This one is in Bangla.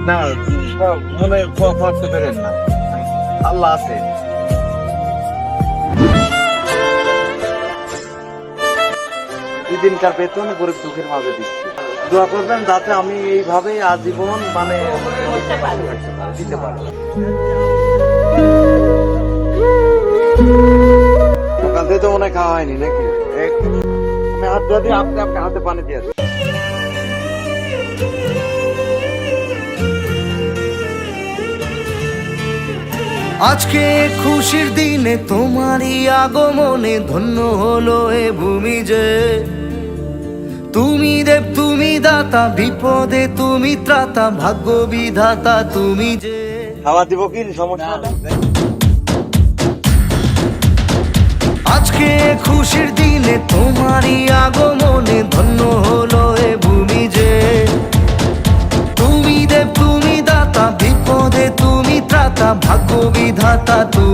না, মনে করতে পারেন না, আল্লাহ আছে। দিনকার বেতন গরিব দুঃখের মাঝে দিচ্ছি। দোয়া করবেন যাতে আমি এইভাবে আজীবন মানে দিতে পারি। সকাল থেকে তো মনে হয় খাওয়া হয়নি নাকি? আমি হাত ধোয়া দিয়ে আপনি আপনার হাতে পানি দিয়ে দিই। আজকে খুশির দিনে তোমারই আগমনে ধন্য হলো এ ভূমি যে। তুমি দেব তুমি দাতা, বিপদে তুমি ত্রাতা, ভাগ্য বিধাতা তুমি যে। খাওয়া দিব কি সমস্যা নেই। আজকে খুশির দিনে তোমারই আগমনে ধন্য হলো এ ভূমি যে। তুমি দেব তুমি দাতা, বিপদে তুমি ত্রাতা, ভাগ্য বিধাতা তুমি।